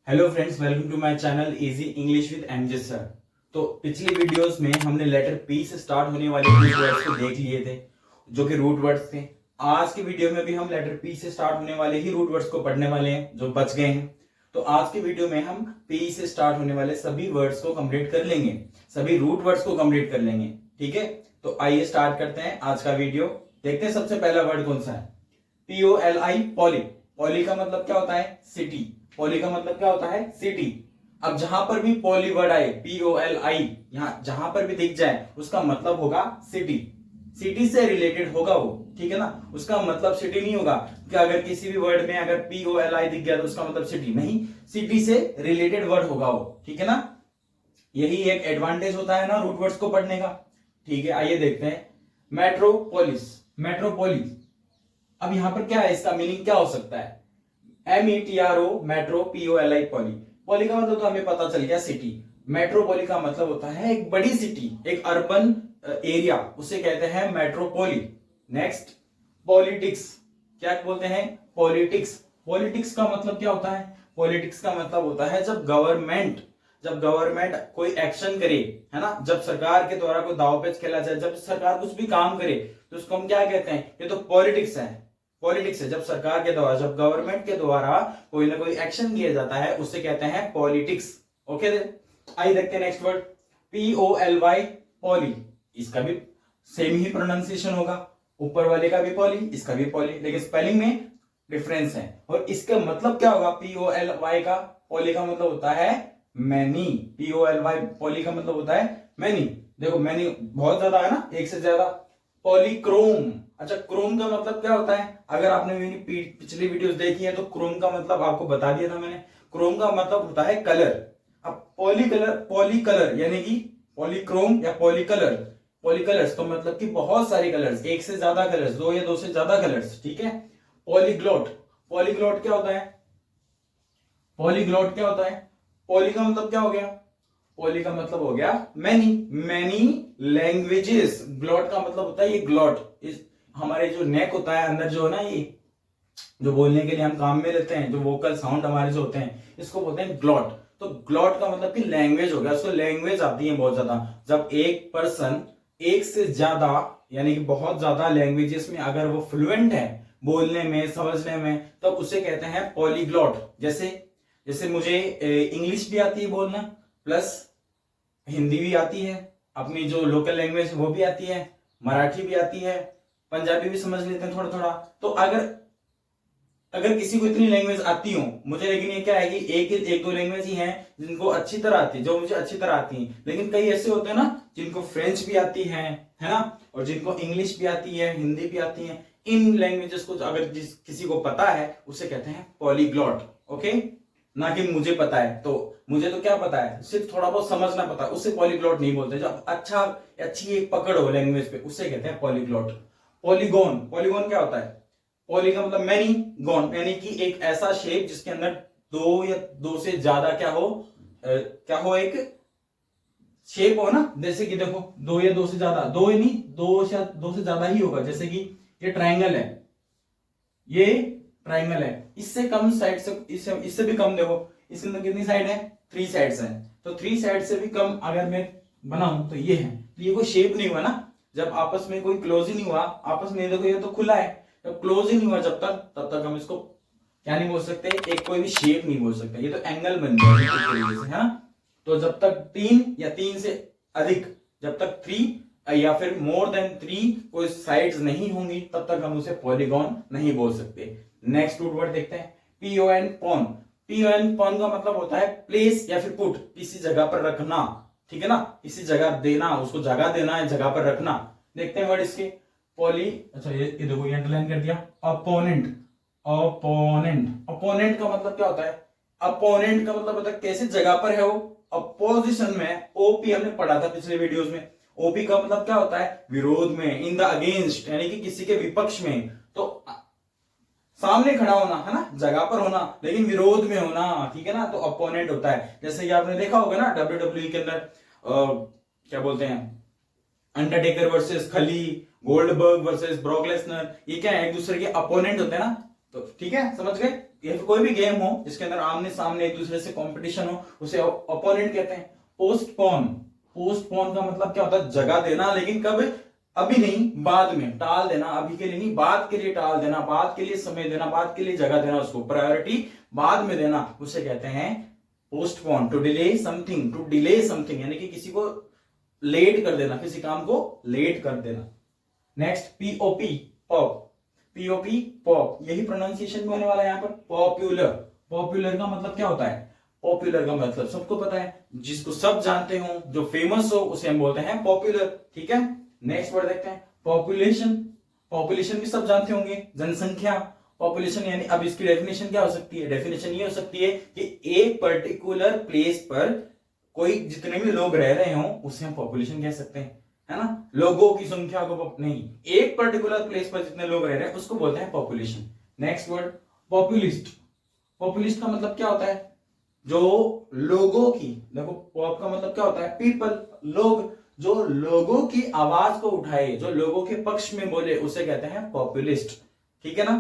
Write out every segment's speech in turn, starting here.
Hello friends, welcome to my channel easy English with MJ sir. तो पिछली videos में हमने लेटर पी से स्टार्ट होने वाले कुछ वर्ड्स को देख लिए थे जो कि रूट वर्ड्स थे। आज की वीडियो में भी हम लेटर पी से स्टार्ट होने वाले ही रूट वर्ड्स को पढ़ने वाले हैं जो बच गए हैं। तो आज की वीडियो में हम पी से स्टार्ट होने वाले सभी वर्ड्स को कंप्लीट कर लेंगे, सभी रूट वर्ड्स को कंप्लीट कर लेंगे। ठीक है, तो आइए स्टार्ट करते हैं आज का वीडियो। देखते हैं सबसे पहला वर्ड कौन सा है। POLI, poly. पॉली का मतलब क्या होता है? सिटी। पॉली का मतलब क्या होता है? सिटी। अब जहां पर भी पॉली वर्ड आए, POLI, यहां जहां पर भी दिख जाए उसका मतलब होगा सिटी। सिटी से रिलेटेड होगा वो, ठीक है ना। उसका मतलब सिटी नहीं होगा कि अगर किसी भी वर्ड में अगर POLI दिख गया तो उसका मतलब सिटी नहीं, सिटी से रिलेटेड वर्ड होगा वो, ठीक है ना। यही एक एडवांटेज होता है ना रूट वर्ड्स को पढ़ने का। ठीक है, आइए देखते हैं। Metropolis, metropolis. अब यहां पर क्या है, इसका मीनिंग क्या हो सकता है? METRO, metro, POLI, poly. Poly का मतलब तो हमें पता चल गया सिटी। मेट्रोपोली का मतलब होता है एक बड़ी सिटी, एक अर्बन एरिया, उसे कहते हैं मेट्रोपोली। Next, politics. क्या बोलते हैं? पॉलिटिक्स। पॉलिटिक्स का मतलब क्या होता है? पॉलिटिक्स का मतलब होता है जब गवर्नमेंट कोई एक्शन करे, है ना, जब सरकार के द्वारा कोई दांवपेच खेला जाए, जब सरकार कुछ भी काम करे तो उसको हम क्या कहते हैं? ये तो पॉलिटिक्स है। पॉलिटिक्स है जब सरकार के द्वारा, जब गवर्नमेंट के द्वारा कोई ना कोई एक्शन किया जाता है, उससे कहते हैं पॉलिटिक्स। ओके, आइए देखते हैं नेक्स्ट वर्ड। POLY, poly. इसका भी सेम ही प्रोनाउंसिएशन होगा, ऊपर वाले का भी पॉली, इसका भी पॉली, लेकिन स्पेलिंग में डिफरेंस है। और इसका मतलब क्या होगा? POLY का, पॉली का मतलब होता है मैनी। POLY, पॉली का मतलब होता है मैनी। देखो मैनी बहुत ज्यादा है ना, एक से ज्यादा। पॉलीक्रोम। अच्छा, क्रोम का मतलब क्या होता है? अगर आपने मेरी पिछली वीडियोस देखी है तो क्रोम का मतलब आपको बता दिया था मैंने। क्रोम का मतलब होता है कलर। अब पॉली कलर यानी कि पॉलीक्रोम या पॉलीकलर। पॉलीकलर्स तो मतलब कि बहुत सारे कलर्स, एक से ज्यादा कलर्स, दो या दो से ज्यादा कलर्स, ठीक है। पॉलीग्लॉट। पॉलीग्लॉट क्या होता है? पॉलीग्लॉट क्या होता है? पॉली का मतलब क्या हो गया? पॉली का मतलब हो गया मैनी, मैनी लैंग्वेजेस। ग्लॉट का मतलब होता है ये ग्लॉट, इस हमारे जो नेक होता है अंदर जो है ना, ये जो बोलने के लिए हम काम में लेते हैं, जो वोकल साउंड हमारे जो होते हैं, इसको बोलते हैं ग्लॉट। तो ग्लॉट का मतलब कि लैंग्वेज हो गया, उसको लैंग्वेज आती है बहुत ज्यादा। जब एक पर्सन एक से ज्यादा यानी कि बहुत ज्यादा लैंग्वेजेस में अगर वो फ्लुएंट है, बोलने में, समझने में, तब उसे कहते हैं पॉलीग्लॉट। जैसे जैसे मुझे इंग्लिश भी आती है बोलना, प्लस हिंदी भी आती है, अपनी जो लोकल लैंग्वेज वो भी आती है, मराठी भी आती है, पंजाबी भी समझ लेते हैं थोड़ा थोड़ा। तो अगर अगर किसी को इतनी लैंग्वेज आती हो मुझे, लेकिन ये क्या है कि एक दो लैंग्वेज ही हैं जिनको अच्छी तरह आती है, जो मुझे अच्छी तरह आती है। लेकिन कई ऐसे होते हैं ना जिनको फ्रेंच भी आती है ना, और जिनको इंग्लिश भी आती है, हिंदी भी आती है। इन लैंग्वेजेस को अगर किसी को पता है उसे कहते हैं पॉलीग्लॉट। ओके, ना कि मुझे पता है तो, मुझे तो क्या पता है, सिर्फ थोड़ा बहुत समझना पता है, उससे पॉलीग्लॉट नहीं बोलते। जब अच्छी एक पकड़ हो लैंग्वेज पे, उससे कहते हैं पॉलीग्लॉट। पॉलीगोन। पॉलीगोन क्या होता है? पॉली का मतलब मैनी, गॉन यानी कि एक ऐसा शेप जिसके अंदर दो या दो से ज्यादा क्या हो, क्या हो, एक शेप हो ना। जैसे कि देखो, दो या दो से ज्यादा, दो ही नहीं, दो से ज्यादा ही होगा। जैसे कि ये ट्राइंगल है, ये ट्राइंगल है, इससे कम साइड से, इससे भी कम देखो, इसके अंदर कितनी साइड है? 3 साइड्स है। तो 3 साइड से भी कम अगर मैं बनाऊं तो ये है, तो ये कोई शेप नहीं हुआ ना। जब आपस में कोई क्लोज ही नहीं हुआ, आपस में देखो ये तो खुला है, जब क्लोज ही नहीं हुआ जब तक, तब तक हम इसको क्या नहीं बोल सकते? एक कोई भी शेप नहीं बोल सकते, ये तो एंगल बन गया एक तरीके से, है ना। तो जब तक 3 या 3 से अधिक, जब तक 3 या फिर मोर देन 3 कोई साइड्स नहीं होंगी, तब तक हम उसे पॉलीगॉन नहीं बोल सकते। नेक्स्ट रूट वर्ड देखते हैं। PON, pawn. PON, पॉन का मतलब होता है प्लेस या फिर पुट, किसी जगह पर रखना, ठीक है ना, किसी जगह देना, उसको जगह देना है, जगह पर रखना। देखते हैं वर्ड इसके। पॉली, अच्छा ये देखो, ये अंडरलाइन कर दिया। अपोनेंट। अपोनेंट। अपोनेंट का मतलब क्या होता है? अपोनेंट का मतलब होता है कैसे जगह पर है वो, अपोजिशन में। OP हमने पढ़ा था पिछले वीडियोस में। OP का मतलब क्या होता है? विरोध में, इन द अगेंस्ट, यानी कि किसी के विपक्ष में। तो सामने खड़ा होना, है ना, जगह पर होना, लेकिन विरोध में होना, ठीक है ना, तो अपोनेंट होता है। जैसे कि आपने देखा होगा ना WWE के अंदर क्या बोलते हैं, अंडरटेकर वर्सेस खली, गोल्डबर्ग वर्सेस ब्रॉक लेसनर, ये क्या है? एक दूसरे के अपोनेंट होते हैं ना। तो ठीक है, समझ गए। ये कोई भी गेम हो जिसके अंदर आमने सामने एक दूसरे से कंपटीशन हो, उसे ओपोनेंट कहते हैं। पोस्टपोन, पोस्टपोन का मतलब क्या होता है, जगह देना, लेकिन कब, अभी नहीं, बाद में, टाल देना, अभी के लिए नहीं, बाद के लिए टाल देना, बाद के लिए समय देना, बाद के लिए जगह देना, उसको प्रायोरिटी बाद में देना, उसे कहते हैं postpone. To delay something, to delay something यानी कि किसी को लेट कर देना, किसी काम को लेट कर देना। Next POP, pop, POP pop, यही प्रोनाउंसिएशन भी होने वाला है यहाँ पर। पॉपुलर, पॉपुलर का मतलब क्या होता है, पॉपुलर का मतलब सबको पता है, जिसको सब जानते हो, जो फेमस हो, उसे हम बोलते हैं पॉपुलर। ठीक है, नेक्स्ट वर्ड देखते हैं पॉपुलेशन। पॉपुलेशन भी सब जानते होंगे, जनसंख्या। पॉपुलेशन यानी, अब इसकी डेफिनेशन क्या हो सकती है, डेफिनेशन ये हो सकती है कि एक पर्टिकुलर प्लेस पर कोई जितने भी लोग रह रहे हो उसे हम पॉपुलेशन कह सकते हैं, है ना। लोगों की संख्या को नहीं, एक पर्टिकुलर प्लेस पर जितने लोग रह रहे हैं उसको बोलते हैं population. Next word populist. Populist का मतलब क्या होता है, जो लोगों की, देखो पॉप का मतलब क्या होता है, पीपल, लोग, जो लोगों की आवाज को उठाए, जो लोगों के पक्ष में बोले, उसे कहते हैं पॉपुलिस्ट। ठीक है ना,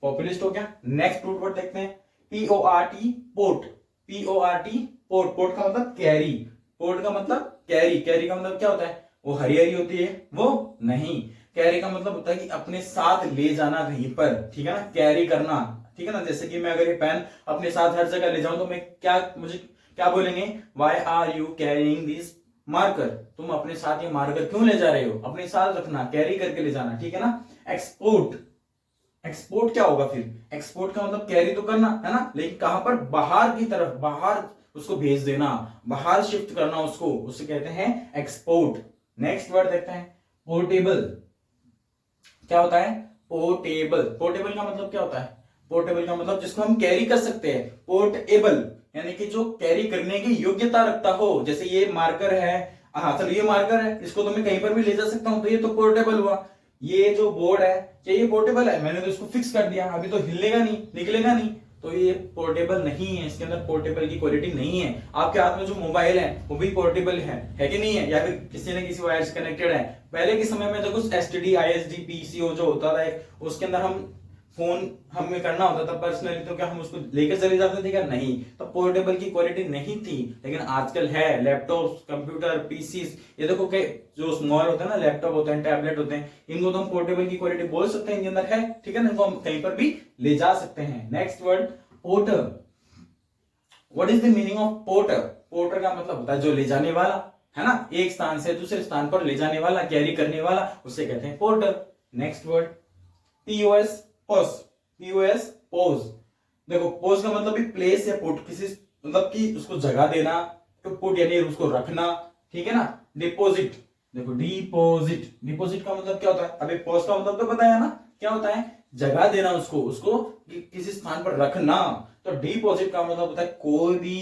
पॉपुलिस्ट हो गया। नेक्स्ट रूट वर्ड देखते हैं पीओआरटी, पोर्ट। पीओआरटी, पोर्ट, पोर्ट का मतलब कैरी, पोर्ट का मतलब कैरी, कैरी का मतलब क्या होता है, वो हरिहरी होती है वो नहीं, कैरी का मतलब होता है कि अपने साथ ले जाना कहीं पर, ठीक है ना, कैरी करना। ठीक है ना, जैसे कि मैं अगर ये पेन अपने साथ हर जगह ले जाऊं तो मैं क्या, मुझे क्या बोलेंगे, why are you carrying this marker, तुम अपने साथ ये मार्कर क्यों ले जा रहे हो, अपने साथ रखना, कैरी करके ले जाना। ठीक है ना। एक्सपोर्ट, एक्सपोर्ट क्या होगा फिर, एक्सपोर्ट का मतलब कैरी तो करना है ना, लेकिन कहां पर, बाहर की तरफ, बाहर उसको भेज देना, बाहर शिफ्ट करना उसको, उसे कहते हैं एक्सपोर्ट। नेक्स्ट वर्ड देखते हैं पोर्टेबल। क्या होता है, पोर्टेबल। पोर्टेबल का मतलब क्या होता है, पोर्टेबल का मतलब जिसको हम कैरी कर सकते हैं। पोर्टेबल यानी कि जो कैरी करने की योग्यता रखता हो, जैसे ये मार्कर है, हाँ चलो ये मार्कर है, इसको तो मैं कहीं पर भी ले जा सकता हूं, तो ये तो पोर्टेबल हुआ। ये जो बोर्ड है, क्या ये पोर्टेबल है, मैंने तो इसको फिक्स कर दिया, अभी तो हिलेगा नहीं, निकलेगा नहीं, तो ये पोर्टेबल नहीं है, इसके अंदर पोर्टेबल की क्वालिटी नहीं है। आपके हाथ में जो मोबाइल है वो भी पोर्टेबल है कि नहीं है, या फिर किसी न किसी वायर से कनेक्टेड है। पहले के समय में तो कुछ एसटीडी, आईएसडी, पीसीओ जो होता था, उसके अंदर हम फोन हमें करना होता था पर्सनली, तो क्या हम उसको लेकर चले जाते थे क्या, नहीं, तो पोर्टेबल की क्वालिटी नहीं थी। लेकिन आजकल है, लैपटॉप, कंप्यूटर, पीसीस, ये देखो के जो स्मॉल होता है ना, लैपटॉप होते हैं, टैबलेट होते हैं, इनको तो हम पोर्टेबल की क्वालिटी बोल सकते हैं, इनके अंदर है। ठीक है ना, इनको हम कहीं पर भी ले जा सकते हैं। Next word porter. What is the meaning of porter. Porter का मतलब होता है जो ले जाने वाला, है ना, एक स्थान से दूसरे स्थान पर ले जाने वाला, कैरी करने वाला, उसे कहते हैं porter. Next word POS, pose. POS, pose. देखो पोज का मतलब भी प्लेस या पुट, किसी मतलब कि उसको जगह देना, तो पुट यानी उसको रखना। ठीक है ना। डिपोजिट, देखो डिपोजिट, डिपोजिट का मतलब क्या होता है, अभी पोज का मतलब तो पता है ना, क्या होता है, जगह देना उसको, उसको किसी स्थान पर रखना। तो डिपोजिट का मतलब होता है कोई भी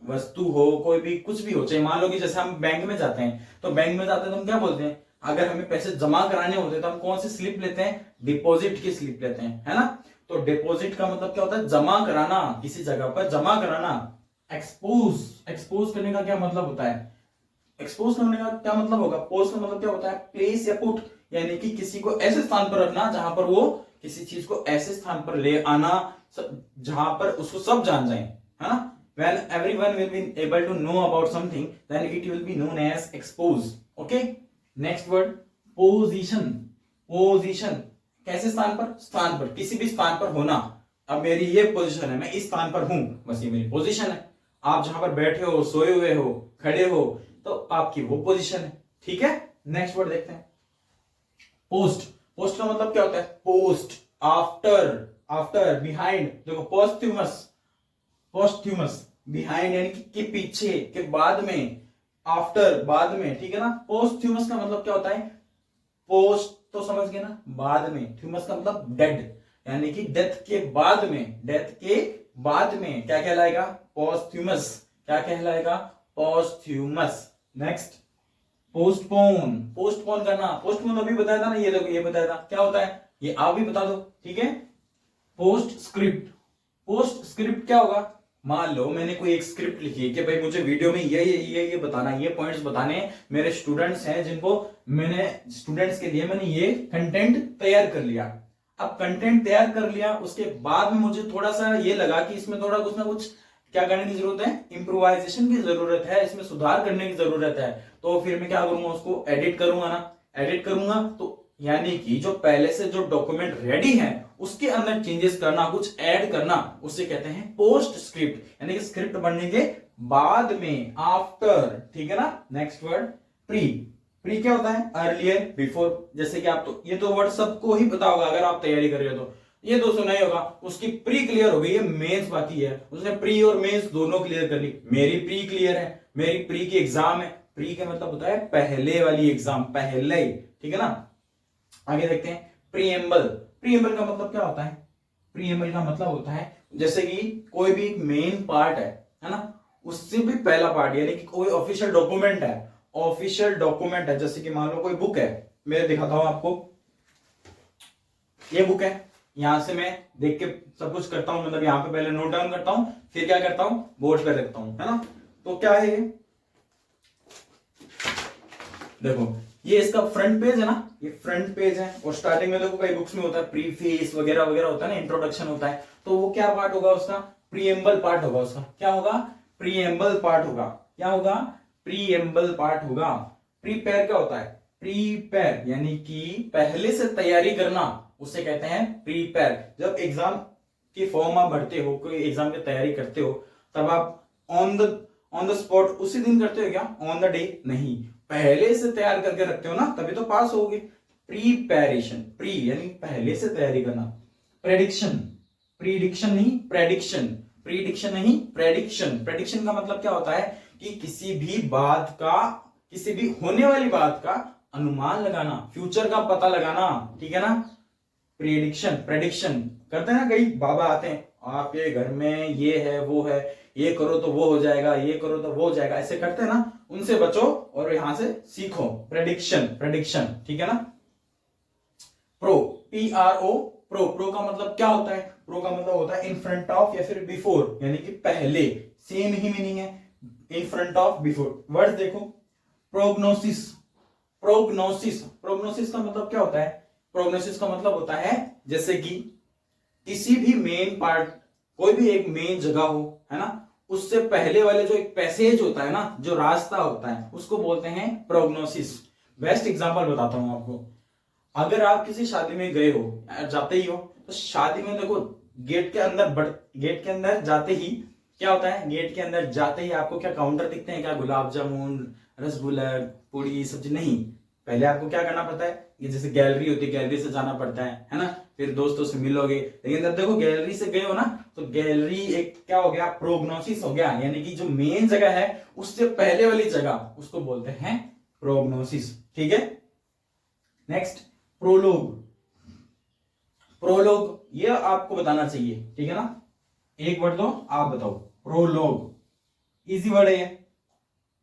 वस्तु हो, कोई भी कुछ भी हो, चाहे मान लो कि जैसे हम बैंक में जाते हैं, तो बैंक में जाते हैं तो हम क्या बोलते हैं, अगर हमें पैसे जमा कराने होते हैं तो हम कौन सी स्लिप लेते हैं, डिपॉजिट की स्लिप लेते हैं, है ना। तो डिपॉजिट का मतलब क्या होता है, जमा कराना, किसी जगह पर जमा कराना। एक्सपोज, एक्सपोज करने का क्या मतलब होता है, एक्सपोज करने का क्या मतलब होगा, पोज का मतलब क्या होता है, प्लेस या पुट, यानी कि किसी को ऐसे स्थान पर रखना जहां पर वो किसी चीज को ऐसे स्थान पर ले आना जहां पर उसको सब जान जाए, है ना। When everyone will be able to know about something, then it will be known as expose. Okay. Next word position. Position कैसे स्थान पर, स्थान पर, किसी भी स्थान पर होना। अब मेरी ये पोजीशन है, मैं इस स्थान पर हूं, बस ये मेरी पोजीशन है। आप जहां पर बैठे हो, सोए हुए हो, खड़े हो, तो आपकी वो पोजीशन है। ठीक है। नेक्स्ट वर्ड देखते हैं पोस्ट। पोस्ट का मतलब क्या होता है, पोस्ट, आफ्टर, आफ्टर, बिहाइंड। देखो पोस्ट्यूमस, पोस्ट्यूमस बिहाइंड यानी कि पीछे, के बाद में, आफ्टर बाद में। ठीक है ना। पोस्ट्यूमस का मतलब क्या होता है, पोस्ट तो समझ गए ना, बाद में, थ्यूमस का मतलब डेड, यानी कि डेथ के बाद में, डेथ के बाद में क्या कहलाएगा, पोस्ट्यूमस। क्या कहलाएगा, पोस्ट्यूमस। Next postpone. पोस्टपोन करना, पोस्टपोन अभी बताया था ना, ये देखो ये बताया था, क्या होता है ये आप भी बता दो। ठीक है। Post script. पोस्ट स्क्रिप्ट क्या होगा, मान लो मैंने कोई एक स्क्रिप्ट लिखी है कि भाई मुझे वीडियो में ये बताना, ये पॉइंट्स बताने, मेरे स्टूडेंट्स हैं जिनको मैंने, स्टूडेंट्स के लिए मैंने ये कंटेंट तैयार कर लिया। अब कंटेंट तैयार कर लिया, उसके बाद में मुझे थोड़ा सा ये लगा कि इसमें थोड़ा कुछ ना कुछ क्या करने की जरूरत है, इम्प्रोवाइजेशन की जरूरत है, इसमें सुधार करने की जरूरत है। तो फिर मैं क्या करूंगा, उसको एडिट करूंगा ना, एडिट करूंगा तो यानी कि जो पहले से जो डॉक्यूमेंट रेडी है उसके अंदर चेंजेस करना, कुछ ऐड करना, उसे कहते हैं पोस्ट स्क्रिप्ट, यानी कि स्क्रिप्ट बनने के बाद में, आफ्टर, ठीक है ना। Next word pre. प्री क्या होता है, अर्लियर, बिफोर। जैसे कि आप तो ये तो वर्ड सबको ही पता होगा अगर आप तैयारी कर रहे हो तो, ये तो सुना ही होगा। उसकी प्री क्लियर हो गई है, मेंस बाकी है, उसने प्री और मेंस दोनों क्लियर कर ली। मेरी प्री क्लियर है, मेरी प्री की एग्जाम है। प्री का मतलब होता है पहले वाली एग्जाम, पहले, ठीक है ना। आगे देखते हैं प्रीएम्बल। प्रीएम्बल का मतलब क्या होता है, प्रीएम्बल का मतलब होता है जैसे कि कोई भी मेन पार्ट है ना, उससे भी पहला पार्ट, यानी कि कोई ऑफिशियल डॉक्यूमेंट है, ऑफिशियल डॉक्यूमेंट है, जैसे कि मान लो कोई बुक है, मैं दिखाता हूं आपको, ये बुक है, यहां से मैं देख के सब कुछ करता हूं, मतलब यहां पे पहले नोट डाउन करता हूं, फिर क्या करता हूं, बोर्ड पे लिखता हूं, है ना। तो क्या है ये, देखो ये इसका फ्रंट पेज है ना, ये फ्रंट पेज है, और स्टार्टिंग में देखो कई बुक्स में होता है प्रीफेस वगैरह वगैरह होता है ना, इंट्रोडक्शन होता है, तो वो क्या पार्ट होगा उसका, प्रीएम्बल पार्ट होगा उसका, क्या होगा, प्रीएम्बल पार्ट होगा, क्या होगा, प्रीएम्बल पार्ट होगा। प्रीपेयर क्या होता है, प्रीपेयर यानी कि पहले से तैयारी करना, उसे कहते हैं प्रीपेयर। जब एग्जाम की फॉर्म आप भरते हो, कोई एग्जाम की तैयारी करते हो, तब आप ऑन द स्पॉट उसी दिन करते हो क्या, ऑन द डे नहीं, पहले से तैयार करके रखते हो ना, तभी तो पास होगे। प्रीपैरेशन, प्री यानी पहले से तैयारी करना। प्रेडिक्शन, प्रीडिक्शन नहीं प्रेडिक्शन, प्रीडिक्शन नहीं प्रेडिक्शन। प्रेडिक्शन का मतलब क्या होता है कि किसी भी बात का, किसी भी होने वाली बात का अनुमान लगाना, फ्यूचर का पता लगाना, ठीक है ना। प्रेडिक्शन, प्रेडिक्शन करते हैं ना, कई बाबा आते हैं, आपके घर में ये है वो है, ये करो तो वो हो जाएगा, ये करो तो वो हो जाएगा, ऐसे करते हैं ना, उनसे बचो और यहां से सीखो। प्रेडिक्शन, प्रेडिक्शन, ठीक है ना। Pro, PRO, pro. प्रो का मतलब क्या होता है, प्रो का मतलब होता है इन फ्रंट ऑफ या फिर बिफोर, यानी कि पहले, सेम ही मीनिंग है, in front of, before. Word देखो, प्रोग्नोसिस, प्रोग्नोसिस, प्रोग्नोसिस का मतलब क्या होता है, प्रोग्नोसिस का मतलब होता है जैसे कि किसी भी मेन पार्ट, कोई भी एक मेन जगह हो, है ना, उससे पहले वाले जो एक पैसेज होता है ना, जो रास्ता होता है, उसको बोलते हैं प्रोग्नोसिस। बेस्ट एग्जांपल बताता हूं आपको, अगर आप किसी शादी में गए हो, जाते ही हो, तो शादी में देखो गेट के अंदर गेट के अंदर जाते ही क्या होता है, गेट के अंदर जाते ही आपको क्या काउंटर दिखते हैं क्या, गुलाब जामुन, रसगुल्ला, पूड़ी, सब्जी, नहीं, पहले आपको क्या करना पड़ता है, ये जैसे गैलरी होती है, गैलरी से जाना पड़ता है ना, फिर दोस्तों से मिलोगे। लेकिन जब देखो गैलरी से गए हो ना, तो गैलरी एक क्या हो गया, प्रोग्नोसिस हो गया, यानी कि जो मेन जगह है उससे पहले वाली जगह, उसको बोलते हैं प्रोग्नोसिस, ठीक है। Next prologue. प्रोलोग ये आपको बताना चाहिए, ठीक है ना, एक वर्ड दो आप बताओ, प्रोलोग, इजी वर्ड है ये।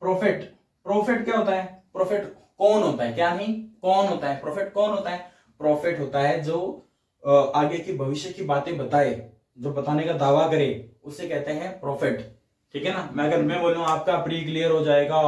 प्रोफेट, प्रोफेट क्या होता है, प्रोफेट कौन होता है, क्या नहीं, कौन होता है, प्रोफेट कौन होता है, प्रोफेट होता है जो आगे की भविष्य की बातें बताए, जो बताने का दावा करे, उसे कहते हैं प्रोफेट, ठीक है ना। अगर मैं बोलूं आपका प्री क्लियर हो जाएगा,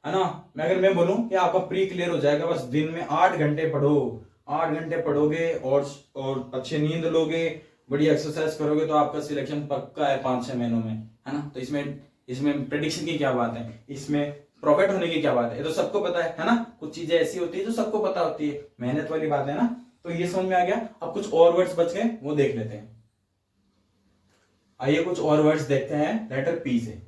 है ना, अगर मैं बोलूं कि आपका प्री क्लियर हो जाएगा, बस दिन में 8 घंटे पढ़ो, 8 घंटे पढ़ोगे और अच्छी नींद लोगे, बड़ी एक्सरसाइज करोगे, तो आपका सिलेक्शन पक्का है 5-6 महीनों में, है ना। तो इसमें प्रेडिक्शन की क्या बात है, इसमें प्रॉफिट होने की क्या बात है, ये तो सबको पता है ना। कुछ चीजें ऐसी होती है जो सबको पता होती है, मेहनत वाली बात है ना। तो ये समझ में आ गया। अब कुछ और वर्ड्स बच गए, वो देख लेते हैं। आइए कुछ और वर्ड्स देखते हैं लेटर पी से।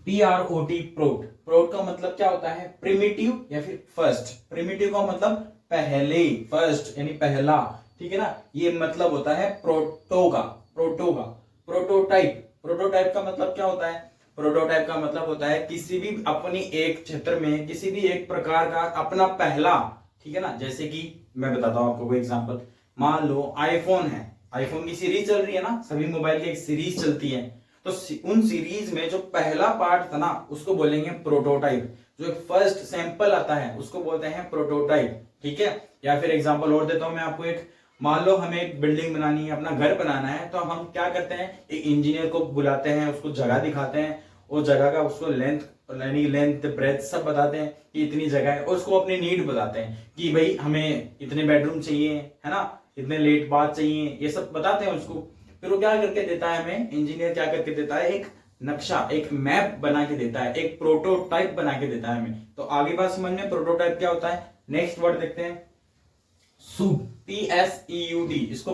PROT, प्रोट। प्रोट का मतलब क्या होता है, प्रिमिटिव या फिर फर्स्ट। प्रिमिटिव का मतलब पहले, फर्स्ट यानी पहला, ठीक है ना। ये मतलब होता है प्रोटो का, प्रोटो का। प्रोटोटाइप, प्रोटोटाइप का मतलब क्या होता है, प्रोटोटाइप का मतलब होता है किसी भी अपनी एक क्षेत्र में किसी भी एक प्रकार का अपना पहला, ठीक है ना। जैसे कि मैं बताता हूं आपको कोई एग्जांपल, मान लो आईफोन है, आईफोन की सीरीज चल रही है ना, सभी मोबाइल की एक सीरीज चलती है, तो उन सीरीज में जो पहला पार्ट था ना, उसको बोलेंगे प्रोटोटाइप। जो फर्स्ट सैंपल आता है उसको बोलते हैं प्रोटोटाइप, ठीक है। या फिर एग्जांपल और देता हूं मैं आपको एक, मान लो हमें एक बिल्डिंग बनानी है, अपना घर बनाना है, तो हम क्या करते हैं, एक इंजीनियर को बुलाते हैं, उसको जगह दिखाते हैं, और जगह का उसको लेंथ ब्रेथ सब बताते हैं कि इतनी जगह है, और उसको अपनी नीड बताते हैं कि भाई हमें इतने बेडरूम चाहिए, है ना, इतने लेट बाद चाहिए, ये सब बताते हैं उसको। फिर वो क्या करके देता है हमें, इंजीनियर क्या करके देता है, एक नक्शा, एक मैप बना के देता है, एक प्रोटोटाइप बना के देता है हमें। तो आगे बात समझ में, प्रोटोटाइप क्या होता है। नेक्स्ट वर्ड देखते हैं, सूड, PSEUD, इसको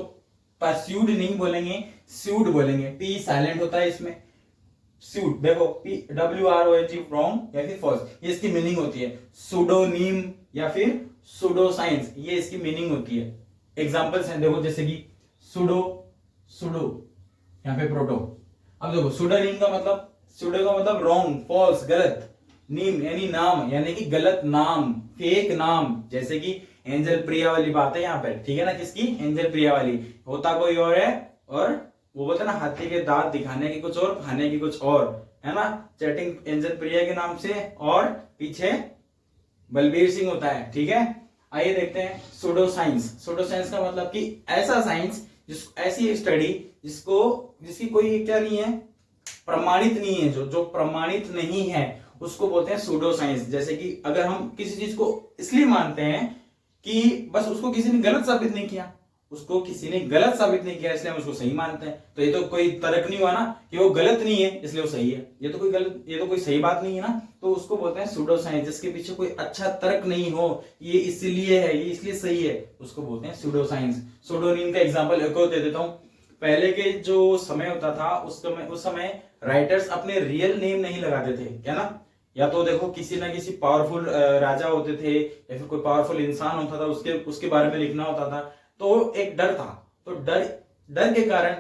परस्यूड नहीं बोलेंगे, स्यूड बोलेंगे, P साइलेंट होता है इसमें। सूड देखो, WRONG, रॉन्ग या फिर फॉल्स, ये इसकी मीनिंग होती है। सुडोनीम या फिर सुडो साइंस, ये इसकी मीनिंग होती है। एग्जांपल्स हैं देखो, जैसे कि सुडो, सुडो, यहाँ पे प्रोटो। अब देखो सुडोनीम का मतलब, सुडो का मतलब रॉन्ग, फॉल्स, गलत, नीम यानी नाम, यानी कि गलत नाम, फेक नाम। जैसे कि एंजल प्रिया वाली बात है यहाँ पे, ठीक है ना, किसकी, एंजल प्रिया वाली, होता कोई और है, और वो बोलते ना हाथी के दांत दिखाने की कुछ और, खाने की कुछ और, है ना। चैटिंग एंजल प्रिया के नाम से, और पीछे बलबीर सिंह होता है, ठीक है। आइए देखते हैं सुडो साइंस। सुडो साइंस का मतलब कि ऐसा साइंस, ऐसी स्टडी जिसकी कोई क्या नहीं है, प्रमाणित नहीं है, जो प्रमाणित नहीं है उसको बोलते हैं सुडो साइंस। जैसे कि अगर हम किसी चीज को इसलिए मानते हैं कि बस उसको किसी ने गलत साबित नहीं किया, इसलिए हम उसको सही मानते हैं। तो ये तो कोई तर्क नहीं हुआ ना कि वो गलत नहीं है इसलिए वो सही है, ये तो कोई सही बात नहीं है ना। तो उसको बोलते हैं सुडो साइंस, जिसके पीछे कोई अच्छा तर्क नहीं हो, ये इसलिए है, ये इसलिए सही है, उसको बोलते हैं सुडो साइंस। सुडोनीम का एग्जाम्पल एक और दे देता हूँ। पहले के जो समय होता था, उस समय राइटर्स अपने रियल नेम नहीं लगाते थे, क्या ना। या तो देखो किसी ना किसी पावरफुल राजा होते थे, या फिर कोई पावरफुल इंसान होता था, उसके बारे में लिखना होता था। तो एक डर था, तो डर के कारण,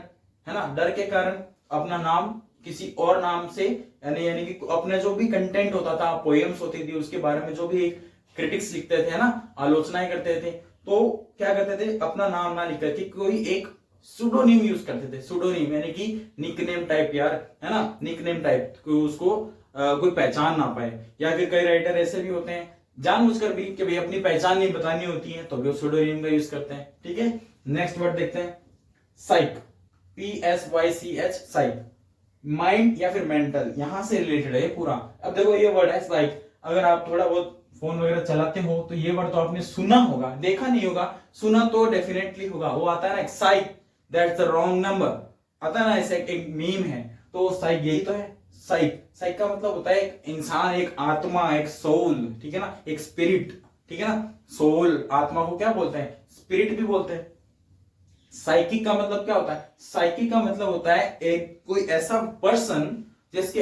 है ना, डर के कारण अपना नाम किसी और नाम से, यानी कि अपने जो भी कंटेंट होता था, पोएम्स होती थी, उसके बारे में जो भी क्रिटिक्स लिखते थे, है ना, आलोचनाएं करते थे, तो क्या करते थे, अपना नाम ना लिख करके कोई एक सुडोनीम यूज करते थे। सुडोनीम यानी कि निकनेम टाइप, यार, है ना, निकनेम टाइप, उसको कोई पहचान ना पाए। या फिर कई राइटर ऐसे भी होते हैं जानबूझकर भी कि भाई अपनी पहचान नहीं बतानी होती है, तो भी सुडोनीम का यूज करते हैं, ठीक है। नेक्स्ट वर्ड देखते हैं, साइक, PSYCH, साइक, माइंड या फिर मेंटल, यहां से रिलेटेड है पूरा। अब देखो ये वर्ड है साइक, अगर आप थोड़ा बहुत फोन वगैरह चलाते हो तो ये वर्ड तो आपने सुना होगा, देखा नहीं होगा, सुना तो डेफिनेटली होगा। वो आता है ना साइक, दैट्स द रॉन्ग नंबर, आता है ना, ऐसे एक मीम है, तो साइक यही तो है। साइक का मतलब होता है एक इंसान, एक आत्मा, एक सोल, ठीक है ना, एक स्पिरिट, ठीक है ना। सोल, आत्मा को क्या बोलते हैं, स्पिरिट भी बोलते हैं। साइकिक का मतलब क्या होता है, साइकिक का मतलब होता है एक कोई ऐसा पर्सन जिसके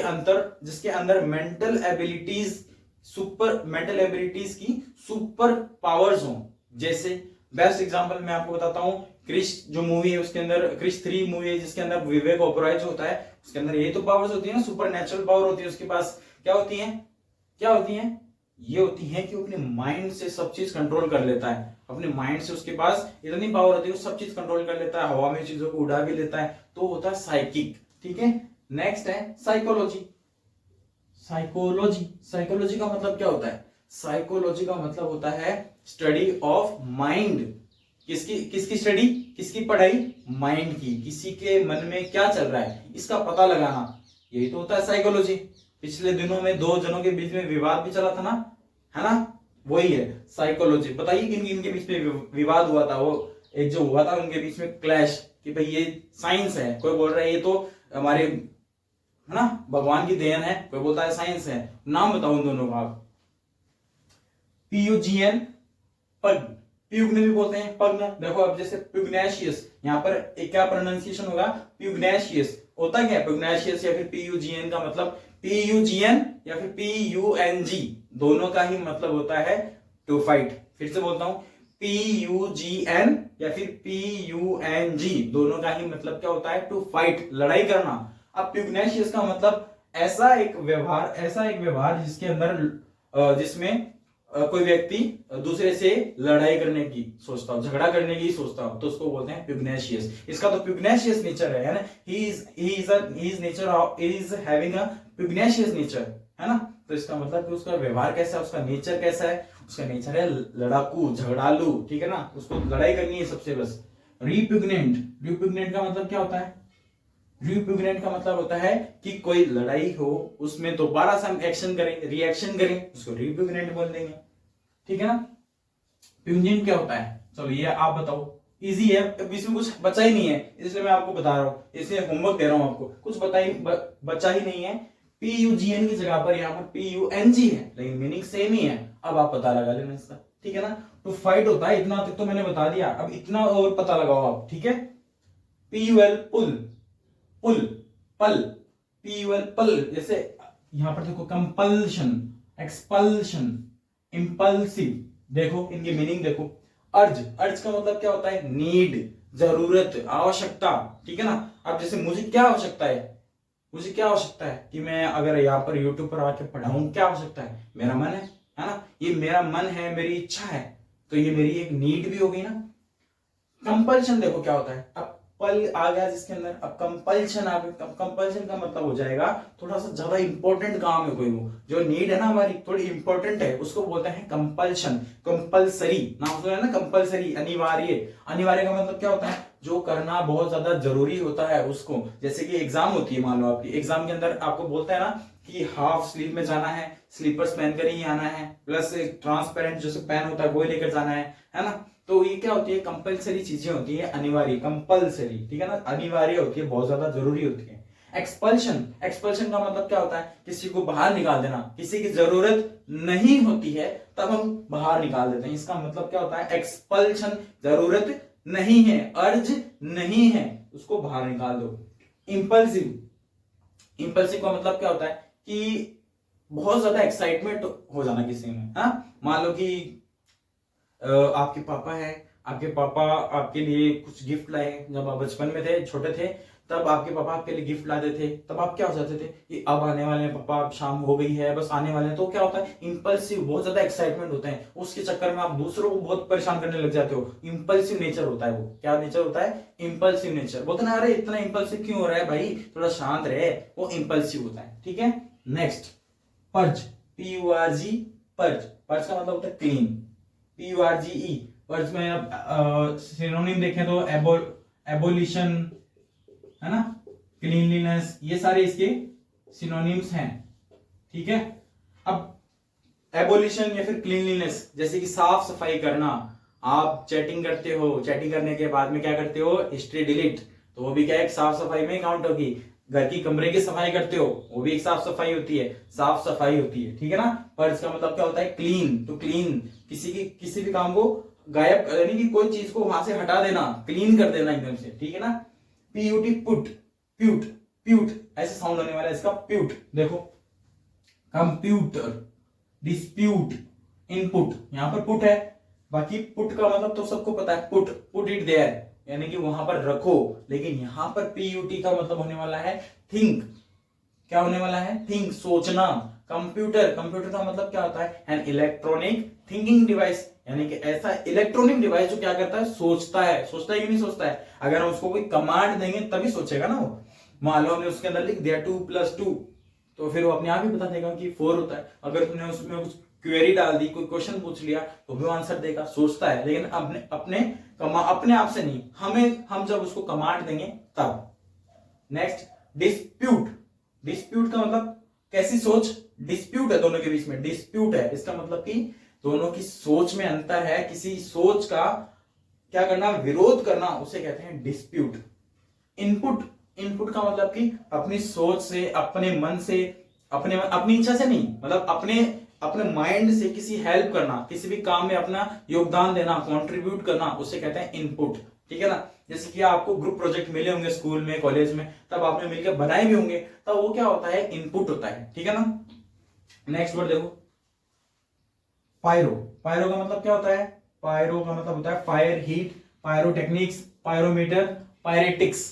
अंदर मेंटल एबिलिटीज की सुपर पावर्स हो। जैसे बेस्ट एग्जांपल मैं आपको बताता हूं, क्रिश जो मूवी है उसके अंदर, क्रिश 3 मूवी है जिसके अंदर विवेक ओबरॉय जो होता है, उसके अंदर यही तो पावर्स होती है ना, सुपर नेचुरल पावर होती है उसके पास। क्या होती है, ये होती है कि वो अपने माइंड से सब चीज कंट्रोल कर लेता है, अपने माइंड से उसके पास इतनी पावर होती है, वो सब चीज कंट्रोल कर लेता है, हवा में चीजों को उड़ा भी लेता है, तो होता है साइकिक, ठीक है। नेक्स्ट है साइकोलॉजी। साइकोलॉजी का मतलब क्या होता है, साइकोलॉजी का मतलब होता है स्टडी ऑफ माइंड। किसकी स्टडी, किसकी पढ़ाई, माइंड की, किसी के मन में क्या चल रहा है इसका पता लगाना, यही तो होता है साइकोलॉजी। पिछले दिनों में 2 जनों के बीच में विवाद भी चला था ना, है ना, वही है साइकोलॉजी। बताइए किन किन के बीच में विवाद हुआ था, वो एक जो हुआ था उनके बीच में क्लैश, कि भाई ये साइंस है, कोई बोल रहा है ये तो हमारे, है ना, भगवान की देन है, कोई बोलता है साइंस है। नाम बताओ उन दोनों का। PUGN, पग, प्यूग्न भी बोलते हैं, पग्न। देखो अब जैसे प्यूग्नेशियस, यहाँ पर एक क्या प्रोनाउंसिएशन होगा, प्यूग्नेशियस होता क्या है, प्यूग्नेशियस या फिर PUGN का मतलब, PUGN या फिर PUNG, दोनों का ही मतलब होता है टू फाइट। फिर से बोलता हूं, PUGN या फिर PUNG, दोनों का ही मतलब क्या होता है, टू फाइट, लड़ाई करना। अब प्यूग्नेशियस का मतलब ऐसा एक व्यवहार जिसके अंदर जिसमें कोई व्यक्ति दूसरे से लड़ाई करने की सोचता हो, झगड़ा करने की सोचता हो, तो उसको बोलते हैं प्यूग्नेशियस। इसका तो प्यूग्नेशियस नेचर है ना, he is having a pugnacious nature, है ना। तो इसका मतलब कि उसका व्यवहार कैसा है, उसका नेचर कैसा है, उसका नेचर है लड़ाकू, झगड़ालू, ठीक है ना, उसको लड़ाई करनी है सबसे बस। रिप्यूग्नेंट का मतलब क्या होता है, रिप्यूग्नेंट का मतलब होता है कि कोई लड़ाई हो उसमें दोबारा से हम एक्शन करें, रिएक्शन करें, उसको रिप्यूग्नेंट बोल देंगे, ठीक है ना। प्यूग्नेंट क्या होता है, चलो ये आप बताओ, इजी है, अब इसमें कुछ बचा ही नहीं है, इसलिए मैं आपको बता रहा हूँ, इसलिए होमवर्क दे रहा हूँ आपको, कुछ बचा ही नहीं है। PUGN की जगह पर यहाँ पर PUNG है, लेकिन मीनिंग सेम ही है। अब आप पता लगा लेना इसका, ठीक है ना। तो फाइट होता है, इतना तक तो मैंने बता दिया, अब इतना और पता लगाओ आप, ठीक है। PUL पुल, पुल, पल, PUL पल, जैसे यहां पर देखो कंपल्शन, एक्सपल्शन, इंपल्सिव, देखो इनकी मीनिंग देखो। अर्ज, अर्ज का मतलब क्या होता है, नीड, जरूरत, आवश्यकता, ठीक है ना। अब जैसे मुझे क्या आवश्यकता है, मुझे क्या आवश्यकता है कि मैं अगर यहाँ पर यूट्यूब पर आके पढ़ाऊं, क्या आवश्यकता है, मेरा मन है ना, ये मेरा मन है, मेरी इच्छा है, तो ये मेरी एक नीड भी हो गई ना। कंपल्शन देखो क्या होता है, अब पल आ गया जिसके अंदर, अब कंपल्शन आ गया, कंपल्शन का मतलब हो जाएगा थोड़ा सा ज्यादा इंपॉर्टेंट काम है कोई, वो जो नीड है ना हमारी थोड़ी इंपॉर्टेंट है, उसको बोलते हैं कंपल्शन। कंपल्सरी नाम सुना है ना, कंपल्सरी, अनिवार्य। अनिवार्य का मतलब क्या होता है, जो करना बहुत ज्यादा जरूरी होता है उसको, जैसे कि एग्जाम होती है, मान लो आपकी एग्जाम के अंदर आपको बोलता है ना कि हाफ स्लीव में जाना है, स्लीपर्स पहनकर ही आना है, प्लस ट्रांसपेरेंट जो पेन होता है वो लेकर जाना है ना। तो ये क्या होती है, कंपलसरी चीजें होती है, अनिवार्य, कंपलसरी, ठीक है ना, अनिवार्य होती है, बहुत ज्यादा जरूरी होती है। एक्सपल्शन, एक्सपल्शन का मतलब क्या होता है, किसी को बाहर निकाल देना, किसी की जरूरत नहीं होती है तब हम बाहर निकाल देते हैं, इसका मतलब क्या होता है, एक्सपल्शन, जरूरत नहीं है, अर्ज नहीं है, उसको बाहर निकाल दो। इंपल्सिव, इंपल्सिव का मतलब क्या होता है कि बहुत ज्यादा एक्साइटमेंट हो जाना किसी में, हाँ, मान लो कि आपके पापा है, आपके पापा आपके लिए कुछ गिफ्ट लाए, जब आप बचपन में थे, छोटे थे, तब आपके पापा आपके लिए गिफ्ट लाते थे, तब आप क्या हो जाते थे कि अब आने वाले हैं पापा, अब शाम हो गई है, बस आने वाले हैं, तो क्या होता है, इंपल्सिव, बहुत ज्यादा एक्साइटमेंट होता है, उसके चक्कर में आप दूसरों को बहुत परेशान करने लग जाते हो, इंपल्सिव नेचर होता है वो। क्या नेचर होता है, इंपल्सिव नेचर। बोलते ना, अरे इतना इंपल्सिव क्यों हो रहा है भाई, थोड़ा शांत रहे, वो इंपल्सिव होता है, ठीक है। Next, purge, PURG, purge, purge का मतलब होता है क्लीन, PURGE, पर्ज में अब सिनोनिम देखें तो एबोलिशन, है ना, क्लीनलीनेस, ये सारे इसके सिनोनिम्स हैं, ठीक है। अब एबोलिशन या फिर क्लीनलीनेस, जैसे कि साफ सफाई करना, आप चैटिंग करते हो, चैटिंग करने के बाद में क्या करते हो, हिस्ट्री डिलीट, तो वो भी क्या है, साफ सफाई में काउंट होगी। घर की कमरे की सफाई करते हो, वो भी एक साफ सफाई होती है, साफ सफाई होती है, ठीक है ना। पर इसका मतलब क्या होता है, क्लीन, टू क्लीन, किसी भी काम को गायब, यानी कि कोई चीज को वहां से हटा देना, क्लीन कर देना एकदम से, ठीक है ना। PUT, पुट, प्यूट, प्यूट, ऐसे साउंड होने वाला है इसका, प्यूट, देखो। कंप्यूटर, डिस्प्यूट, इनपुट, यहां पर पुट है, बाकी पुट का मतलब तो सबको पता है, पुट, पुट इट देयर, यानी कि वहां पर रखो, लेकिन यहां पर PUT का मतलब होने वाला है थिंक। क्या होने वाला है, थिंक, सोचना। कंप्यूटर, कंप्यूटर का मतलब क्या होता है, एन इलेक्ट्रॉनिक थिंकिंग डिवाइस, यानी कि ऐसा इलेक्ट्रॉनिक डिवाइस जो क्या करता है, सोचता है, सोचता है कि नहीं सोचता है, अगर हम उसको कोई कमांड देंगे तभी सोचेगा ना वो। मान लो हमने उसके अंदर लिख दिया 2+2, तो फिर वो अपने आप ही बता देगा कि 4 होता है। अगर तुमने उसमें कुछ क्वेरी डाल दी, कोई क्वेश्चन पूछ लिया, तो भी आंसर देगा, सोचता है, लेकिन अपने आप से नहीं, हम जब उसको कमांड देंगे तब। नेक्स्ट, डिस्प्यूट, डिस्प्यूट का मतलब कैसी सोच, डिस्प्यूट है दोनों के बीच में, डिस्प्यूट है, इसका मतलब कि दोनों की सोच में अंतर है, किसी सोच का क्या करना, विरोध करना, उसे कहते हैं डिस्प्यूट। इनपुट, इनपुट का मतलब कि अपनी सोच से, अपने मन से, अपनी इच्छा से नहीं, मतलब अपने माइंड से किसी हेल्प करना, किसी भी काम में अपना योगदान देना, कंट्रीब्यूट करना, उसे कहते हैं इनपुट, ठीक है ना। जैसे कि आपको ग्रुप प्रोजेक्ट मिले होंगे स्कूल में, कॉलेज में, तब आपने मिलकर बनाए भी होंगे, तब वो क्या होता है, इनपुट होता है, ठीक है ना। नेक्स्ट वर्ड देखो, पायरो, पायरो का मतलब क्या होता है, पायरो का मतलब होता है fire, heat, pyrotechnics, pyrometer, pyretics,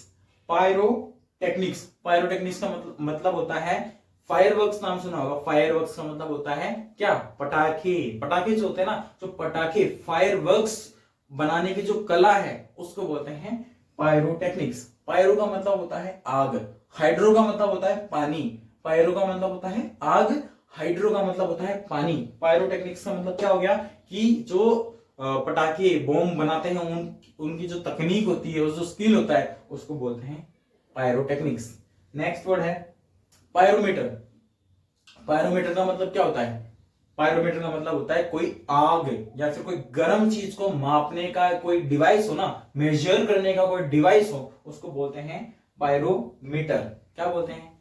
pyrotechnics, pyrotechnics का मतलब होता है फायरवर्क्स, नाम सुना होगा, फायरवर्क्स का मतलब होता है क्या, पटाखे, पटाखे जो होते हैं ना, जो पटाखे, फायरवर्क्स बनाने की जो कला है उसको बोलते हैं पायरोटेक्निक्स। पायरो का मतलब होता है आग, हाइड्रो का मतलब होता है पानी, पायरो का मतलब होता है आग, हाइड्रो का मतलब होता है पानी। पायरोटेक्निक्स का मतलब क्या हो गया कि जो पटाखे, बॉम्ब बनाते हैं, उनकी जो तकनीक होती है, जो स्किल होता है, उसको बोलते हैं पायरोटेक्निक्स। नेक्स्ट वर्ड है पायरोमीटर। पायरोमीटर का मतलब क्या होता है, पायरोमीटर का मतलब होता है कोई आग या फिर कोई गर्म चीज को मापने का कोई डिवाइस हो ना, मेजर करने का कोई डिवाइस हो, उसको बोलते हैं पायरोमीटर। क्या बोलते हैं?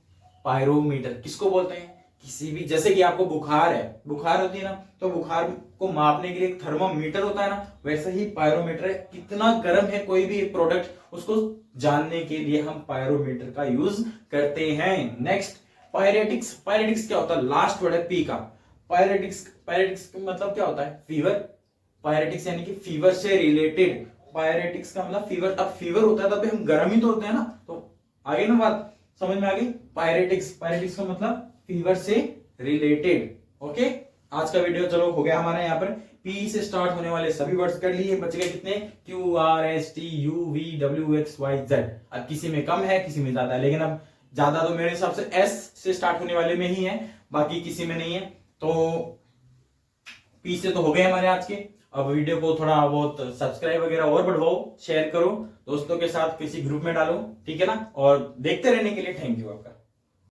पायरोमीटर। किसको बोलते हैं? किसी भी, जैसे कि आपको बुखार है, बुखार होती है ना, तो बुखार को मापने के लिए एक थर्मामीटर होता है ना, वैसे ही पायरोमीटर है। कितना गर्म है कोई भी प्रोडक्ट, उसको जानने के लिए हम पायरोमीटर का यूज करते हैं। नेक्स्ट, पायरेटिक्स। पायरेटिक्स क्या होता है? लास्ट वर्ड है पी का। पायरेटिक्स, पायरेटिक्स का मतलब क्या होता है? फीवर। पायरेटिक्स यानी कि फीवर से रिलेटेड। पायरेटिक्स का मतलब फीवर। अब फीवर होता है तब भी हम गर्म ही तो होते हैं ना, तो आगे ना बात समझ में आ गई? पायरेटिक्स, पायरेटिक्स का मतलब फीवर से रिलेटेड। ओके, आज का वीडियो चलो हो गया हमारा। यहाँ पर पी से स्टार्ट होने वाले सभी वर्ड्स कर लिए। बच गए कितने? Q R S T U V W X Y Z. अब किसी में कम है, किसी में ज्यादा है, लेकिन अब ज्यादा तो मेरे हिसाब से एस से स्टार्ट होने वाले में ही है, बाकी किसी में नहीं है। तो पी से तो हो गए हमारे आज के। अब वीडियो को थोड़ा बहुत सब्सक्राइब वगैरह और बढ़वाओ, शेयर करो दोस्तों के साथ, किसी ग्रुप में डालो, ठीक है ना। और देखते रहने के लिए थैंक यू आपका।